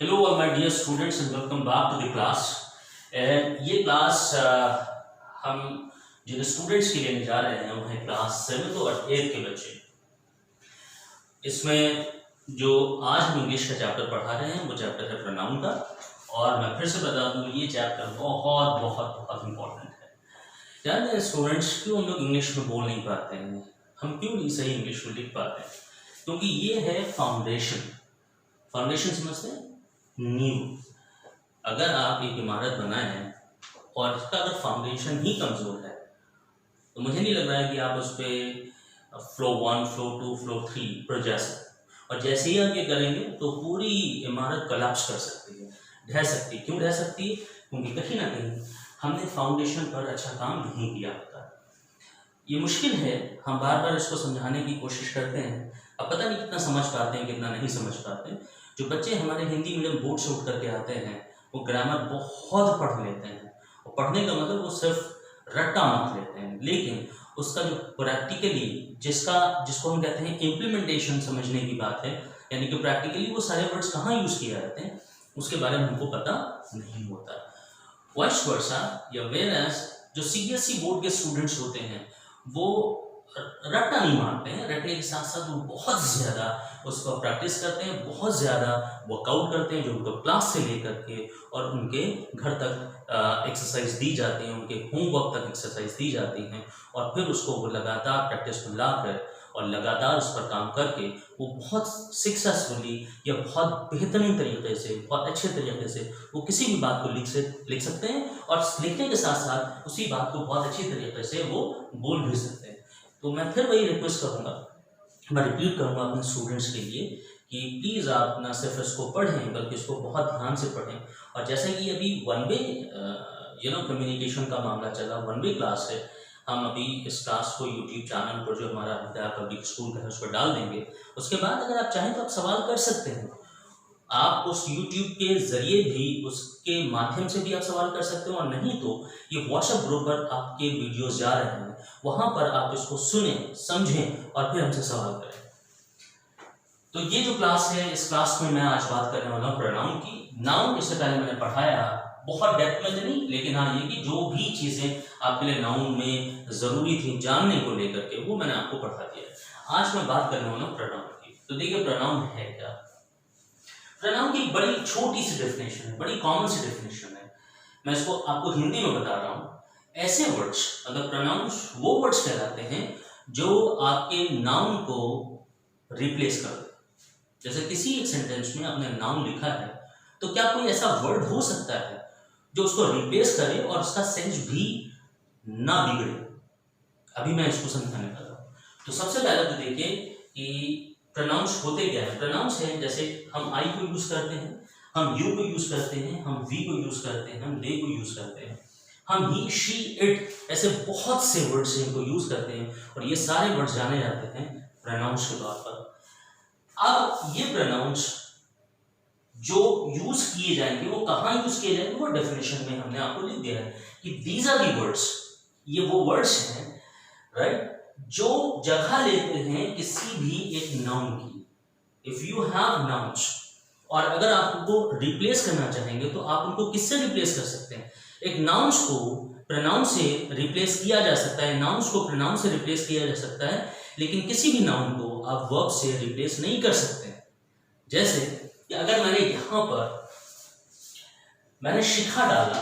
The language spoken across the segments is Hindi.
Hello, all my dear students, and welcome back to the class. ये क्लास हम जिन स्टूडेंट्स के लिए जा रहे हैं वो है क्लास 7th और 8th के बच्चे। इसमें जो आज हम इंग्लिश का चैप्टर पढ़ा रहे हैं वो चैप्टर है प्रोनाउन का। और मैं फिर से बता दूं, ये चैप्टर बहुत बहुत बहुत इम्पोर्टेंट है। जानते हैं स्टूडेंट्स, क्यों हम लोग इंग्लिश में बोल नहीं पाते हैं, हम क्यों नहीं सही इंग्लिश में लिख पाते हैं? क्योंकि ये है फाउंडेशन। फाउंडेशन समझते हैं? नींव। अगर आप एक इमारत बनाए और उसका अगर फाउंडेशन ही कमजोर है तो मुझे नहीं लग रहा है कि आप उस पर फ्लो 1, फ्लो 2, फ्लो 3 पर जा सकते। और जैसे ही आप ये करेंगे तो पूरी इमारत कोलैप्स कर सकती है, ढह सकती है। क्यों ढह सकती है? क्योंकि कहीं ना कहीं हमने फाउंडेशन पर अच्छा काम नहीं किया होता। ये मुश्किल है, हम बार बार इसको समझाने की कोशिश करते हैं। अब पता नहीं कितना समझ पाते हैं, कितना नहीं समझ पाते हैं। जो बच्चे हमारे हिंदी मीडियम बोर्ड से उठ करके आते हैं वो ग्रामर बहुत पढ़ लेते हैं, और पढ़ने का मतलब वो सिर्फ रट्टा मार लेते हैं, लेकिन उसका जो प्रैक्टिकली जिसको हम कहते हैं इम्प्लीमेंटेशन समझने की बात है, यानी कि प्रैक्टिकली वो सारे वर्ड्स कहाँ यूज किए जाते हैं उसके बारे में हमको पता नहीं होता। वाइस वर्सा या वेयरएज जो सीबीएसई बोर्ड के स्टूडेंट्स होते हैं वो रट्टा नहीं मारते हैं, रटने के साथ साथ वो बहुत ज़्यादा उसको प्रैक्टिस करते हैं, बहुत ज़्यादा वर्कआउट करते हैं, जो उनको क्लास से लेकर के और उनके घर तक एक्सरसाइज दी जाती हैं, उनके होमवर्क तक एक्सरसाइज दी जाती हैं, और फिर उसको वो लगातार प्रैक्टिस में ला कर और लगातार उस पर काम करके वो बहुत सक्सेसफुली या बहुत बेहतरीन तरीके से, बहुत अच्छे तरीके से वो किसी भी बात को लिख सकते हैं, और लिखने के साथ साथ उसी बात को बहुत अच्छी तरीके से वो बोल भी सकते हैं। तो मैं फिर वही रिक्वेस्ट करूँगा, मैं रिपीट करूँगा अपने स्टूडेंट्स के लिए कि प्लीज़ आप ना सिर्फ इसको पढ़ें बल्कि इसको बहुत ध्यान से पढ़ें। और जैसे कि अभी वन वे कम्युनिकेशन का मामला चला, वन वे क्लास है, हम अभी इस क्लास को यूट्यूब चैनल पर जो हमारा विद्या पब्लिक स्कूल का है उस पर डाल देंगे। उसके बाद अगर आप चाहें तो आप सवाल कर सकते हैं, आप उस YouTube के जरिए भी उसके माध्यम से भी आप सवाल कर सकते हो, और नहीं तो ये व्हाट्सएप ग्रुप पर आपके वीडियोस जा रहे हैं, वहां पर आप इसको सुने, समझें और फिर हमसे सवाल करें। तो ये जो क्लास है, इस क्लास में मैं आज बात करने वाला हूँ प्रोनाउन की। नाउन इससे पहले मैंने पढ़ाया, बहुत डेप्थ में नहीं, लेकिन हाँ ये कि जो भी चीजें आपके लिए नाउन में जरूरी थी जानने को लेकर के वो मैंने आपको पढ़ा दिया। आज मैं बात करने वाला हूँ प्रोनाउन की। तो देखिए प्रोनाउन है क्या। प्रोनाउन की बड़ी छोटी सी डेफिनेशन है, बड़ी कॉमन सी डेफिनेशन है। मैं इसको आपको हिंदी में बता रहा हूँ। ऐसे वर्ड्स, मतलब प्रोनाउंस वो वर्ड्स कहलाते हैं जो आपके नाउन को रिप्लेस कर दे। जैसे किसी एक सेंटेंस में आपने नाउन लिखा है तो क्या कोई ऐसा वर्ड हो सकता है जो उसको रिप्लेस करे और उसका सेंस भी ना बिगड़े? अभी मैं इसको समझाने वाला हूँ। तो सबसे पहले तो देखिए कि प्रोनाउंस होते क्या है। प्रोनाउंस है जैसे हम आई को यूज करते हैं, हम यू को यूज करते हैं, हम वी को यूज करते हैं, हम दे को यूज करते हैं, हम ही, शी, इट, ऐसे बहुत से वर्ड्स हैं इनको यूज करते हैं, और ये सारे वर्ड्स जाने जाते हैं प्रोनाउंस के तौर पर। अब ये प्रोनाउंस जो यूज किए जाएंगे वो कहाँ यूज किए जाएंगे वो डेफिनेशन में हमने आपको लिख दिया है कि दीज आर दी वर्ड्स। ये वो वर्ड्स हैं, राइट, जो जगह लेते हैं किसी भी एक नाउन की। इफ यू हैव नाउन्स, और अगर आप उनको रिप्लेस करना चाहेंगे तो आप उनको किससे रिप्लेस कर सकते हैं? एक नाउन्स को प्रोनाउन से रिप्लेस किया जा सकता है, नाउन्स को प्रोनाउन से रिप्लेस किया जा सकता है, लेकिन किसी भी नाउन को आप वर्ब से रिप्लेस नहीं कर सकते। जैसे कि अगर मैंने यहां पर मैंने शिखा डाला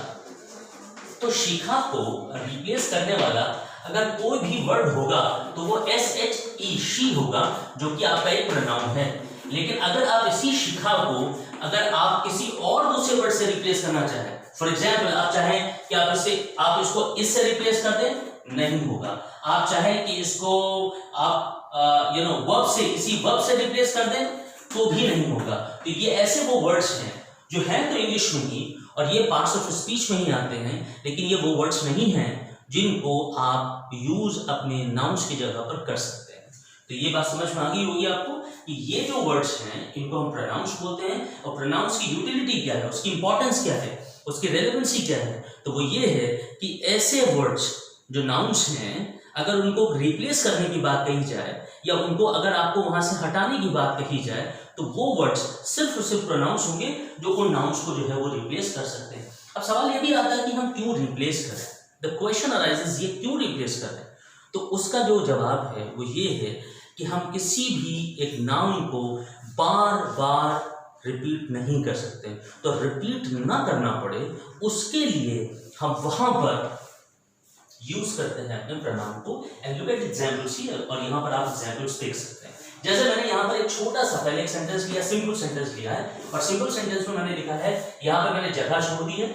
तो शिखा को रिप्लेस करने वाला अगर कोई भी वर्ड होगा तो वो SHE, शी होगा, जो कि आपका एक प्रोनाउन है। लेकिन अगर आप इसी शिखा को अगर आप किसी और दूसरे वर्ड से रिप्लेस करना चाहें, फॉर एग्जाम्पल आप चाहें कि आप इसको इससे रिप्लेस कर दें, नहीं होगा। आप चाहें कि इसको आप वर्ब से, किसी वर्ब से रिप्लेस कर दें तो भी नहीं होगा। तो ये ऐसे वो वर्ड्स हैं जो हैं तो इंग्लिश में ही, और ये पार्ट्स ऑफ स्पीच में ही आते हैं, लेकिन ये वो वर्ड्स नहीं हैं जिनको आप यूज अपने नाउन्स की जगह पर कर सकते हैं। तो ये बात समझ में आ गई होगी आपको कि ये जो वर्ड्स हैं इनको हम प्रोनाउंस बोलते हैं, और प्रोनाउंस की यूटिलिटी क्या है, उसकी इंपॉर्टेंस क्या है, उसकी रेलेवेंसी क्या है। तो वो ये है कि ऐसे वर्ड्स जो नाउन्स हैं अगर उनको रिप्लेस करने की बात कही जाए या उनको अगर आपको वहां से हटाने की बात कही जाए तो वो वर्ड्स सिर्फ और सिर्फ प्रोनाउंस होंगे जो उन नाउन्स को जो है वो रिप्लेस कर सकते हैं। अब सवाल ये भी आता है कि हम क्यों रिप्लेस करें, द क्वेश्चन अराइजेस, ये क्यों रिप्लेस करें। तो उसका जो जवाब है वो ये है कि हम किसी भी एक नाउन को बार बार रिपीट नहीं कर सकते, तो रिपीट ना करना पड़े उसके लिए हम वहां पर यूज करते हैं अपने प्रोनाउन को। And look at examples here, और यहाँ पर आप एग्जांपल्स देख सकते हैं। जैसे मैंने यहाँ पर एक छोटा सा पहले एक सेंटेंस लिया, सिंपल सेंटेंस लिया है, और सिंपल सेंटेंस में मैंने लिखा है, यहाँ पर मैंने जगह छोड़ दी है,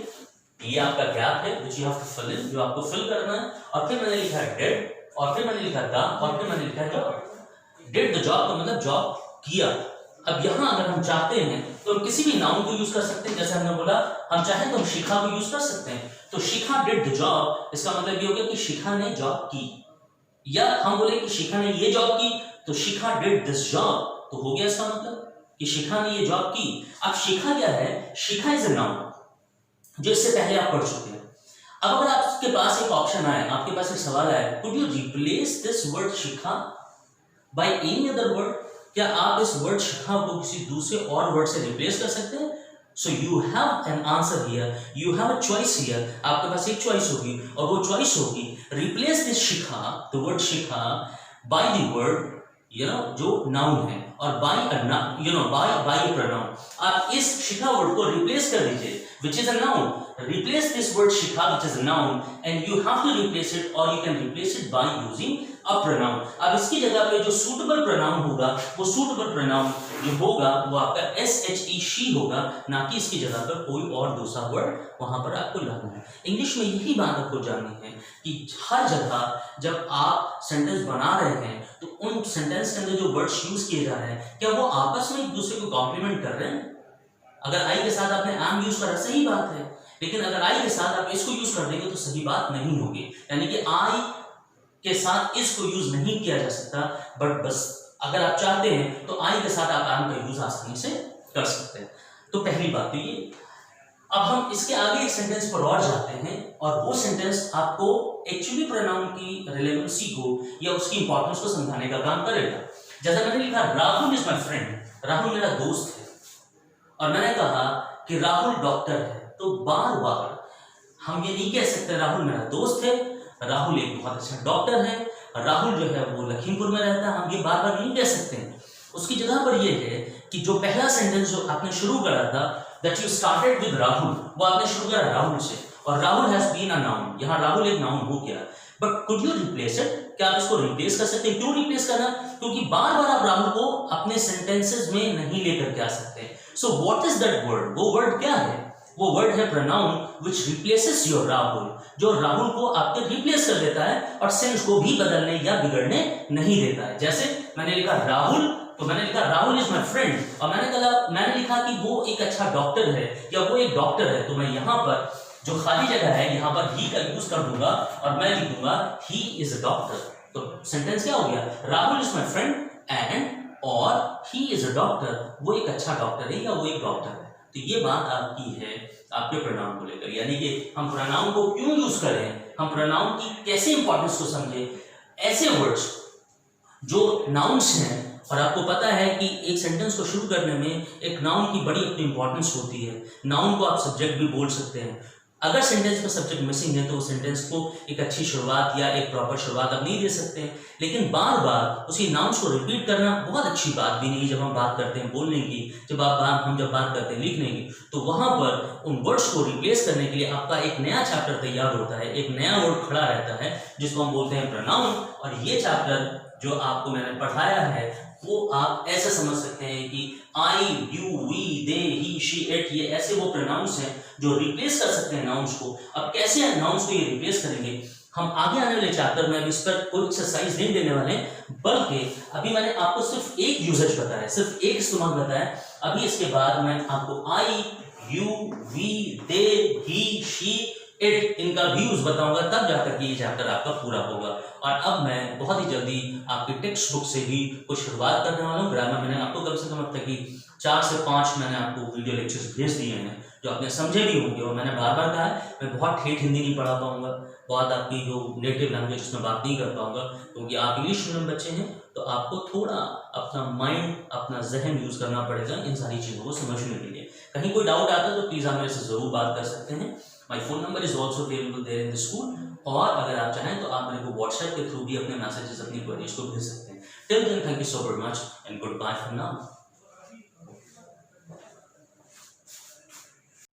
ये आपका गैप है which you have to fill in, जो आपको फिल करना है। और फिर मैंने लिखा है डिड, और फिर मैंने लिखा द, और फिर मैंने लिखा है जॉब। डिड द जॉब का मतलब जॉब किया। अब यहाँ अगर हम चाहते हैं तो हम किसी भी नाउन को यूज कर सकते हैं, जैसे हमने बोला हम चाहें तो हम शिखा को यूज कर सकते हैं। तो शिखा डिड द जॉब, इसका मतलब ये हो गया कि शिखा ने जॉब की। या हम बोले कि शिखा ने ये जॉब की, तो शिखा डिड दिस जॉब, तो हो गया इसका मतलब कि शिखा ने ये जॉब की। अब शिखा क्या है, शिखा इज अ नाउन जो इससे पहले आप पढ़ चुके हैं। अब अगर आपके पास एक ऑप्शन आए, आपके पास एक सवाल आए, could you replace this word Shikha by any other word, क्या आप इस वर्ड शिखा को किसी दूसरे और वर्ड से रिप्लेस कर सकते हैं। So you have an answer here, you have a choice here, आपके पास एक चॉइस होगी, और वो चॉइस होगी replace this Shikha, the word Shikha, by the word जो नाउन है, और बाय बाय प्रोनाउन। आप इस शिखा वर्ड को रिप्लेस कर दीजिए which is a noun, replace this word shikha which is a noun and you have to replace it, or you can replace it by using a pronoun। अब इसकी जगह पे जो suitable pronoun होगा, वो suitable pronoun जो होगा वो आपका she she होगा, ना कि इसकी जगह पर कोई और दूसरा वर्ड वहां पर आपको लगाना है। इंग्लिश में यही बात आपको जाननी है कि हर जगह जब आप सेंटेंस बना रहे हैं तो उन सेंटेंस के अंदर जो वर्ड्स यूज किए जा रहे हैं क्या वो आपस में एक दूसरे को कॉम्प्लीमेंट कर रहे हैं। अगर आई के साथ आपने एम यूज करा सही बात है, लेकिन अगर आई के साथ आप इसको यूज कर देंगे तो सही बात नहीं होगी। यानी कि आई के साथ इसको यूज नहीं किया जा सकता, बट बस अगर आप चाहते हैं तो आई के साथ आप एम का यूज आसानी से कर सकते हैं। तो पहली बात तो ये। अब हम इसके आगे एक सेंटेंस पर और जाते हैं, और वो सेंटेंस आपको एक्चुअली प्रोनाउन की रिलेवेंसी को या उसकी इंपॉर्टेंस को समझाने का काम करेगा। जैसा मैंने लिखा Rahul is my friend, Rahul मेरा दोस्त है, और मैंने कहा कि राहुल डॉक्टर है, तो बार बार हम ये नहीं कह सकते राहुल मेरा दोस्त है, राहुल एक बहुत अच्छा डॉक्टर है, राहुल जो है वो लखीमपुर में रहता है, हम ये बार बार नहीं कह सकते हैं। उसकी जगह पर ये है कि जो पहला सेंटेंस जो आपने शुरू करा था, that you started with Rahul, वो आपने शुरू करा राहुल से, और Rahul has been a noun, यहाँ राहुल एक नाउन हो गया। But could you replace it, क्या आप इसको रिप्लेस कर सकते हैं। क्यों रिप्लेस करना, क्योंकि बार बार आप राहुल को अपने सेंटेंसेस में नहीं लेकर के आ सकते। So what is that word, वो वर्ड क्या है, वो वर्ड है pronoun which replaces your Rahul, जो राहुल को आपके रिप्लेस कर देता है और सेंस को भी बदलने या बिगड़ने नहीं देता है। जैसे मैंने लिखा राहुल, तो मैंने लिखा राहुल इज माई फ्रेंड, और मैंने लिखा कि वो एक अच्छा डॉक्टर है या वो एक डॉक्टर है, तो मैं यहाँ पर जो खाली जगह है यहाँ पर ही का यूज कर दूंगा और मैं लिख दूंगा ही इज अ डॉक्टर। तो सेंटेंस क्या हो गया, Rahul is my friend and और ही इज अ डॉक्टर, वो एक अच्छा डॉक्टर है या वो एक डॉक्टर है। तो ये बात आपकी है आपके प्रोनाउन को लेकर, यानी कि हम प्रोनाउन को क्यों यूज करें, हम प्रोनाउन की कैसे इंपॉर्टेंस को समझे। ऐसे वर्ड्स जो नाउन्स हैं, और आपको पता है कि एक सेंटेंस को शुरू करने में एक नाउन की बड़ी अपनी इंपॉर्टेंस होती है। नाउन को आप सब्जेक्ट भी बोल सकते हैं, अगर सेंटेंस में सब्जेक्ट मिसिंग है तो उस सेंटेंस को एक अच्छी शुरुआत या एक प्रॉपर शुरुआत आप नहीं दे सकते हैं। लेकिन बार बार उसी नाउन्स को रिपीट करना बहुत अच्छी बात भी नहीं। जब हम बात करते हैं बोलने की, जब हम बात करते हैं लिखने की, तो वहां पर उन वर्ड्स को रिप्लेस करने के लिए आपका एक नया चैप्टर तैयार होता है, एक नया वर्ड खड़ा रहता है जिसको हम बोलते हैं प्रोनाउन। और ये चैप्टर जो आपको मैंने पढ़ाया है वो आप ऐसे समझ सकते हैं कि I, you, we, they, he, she, it, ये ऐसे वो प्रोनाउंस हैं जो रिप्लेस कर सकते हैं नाउन्स को। अब कैसे नाउन्स को ये रिप्लेस करेंगे, हम आगे आने वाले चैप्टर में अभी इस पर कोई एक्सरसाइज नहीं देने वाले, बल्कि अभी मैंने आपको सिर्फ एक यूजेज बताया, सिर्फ एक इस्तेमाल बताया। अभी इसके बाद मैं आपको I, you, we, they, he, she, it, इनका भी यूज बताऊंगा, तब जाकर के ये चैप्टर आपका पूरा होगा। और अब मैं बहुत ही जल्दी आपकी टेक्स्ट बुक से भी कुछ शुरुआत करने वाला हूँ। ग्रामर मैंने आपको कम से कम अब तक की 4 से 5 मैंने आपको वीडियो लेक्चर्स भेज दिए हैं जो आपने समझे भी होंगे। और मैंने बार बार कहा है मैं बहुत ठेठ हिंदी नहीं पढ़ा पाऊंगा, बहुत आपकी जो नेटिव लैंग्वेज उसमें बात नहीं कर पाऊंगा, क्योंकि आप इंग्लिश मीडियम बच्चे हैं तो आपको थोड़ा अपना माइंड, अपना जहन यूज़ करना पड़ेगा इन सारी चीज़ों को समझने के लिए। कहीं कोई डाउट आता है तो प्लीज़ आप मेरे से ज़रूर बात कर सकते हैं। My phone number is also available there in the school, और अगर आप चाहें तो आप मेरे को व्हाट्सएप के थ्रू भी अपने मैसेजेस, अपनी क्वेरीज को भेज सकते हैं। Till then, thank you so very much and goodbye for now.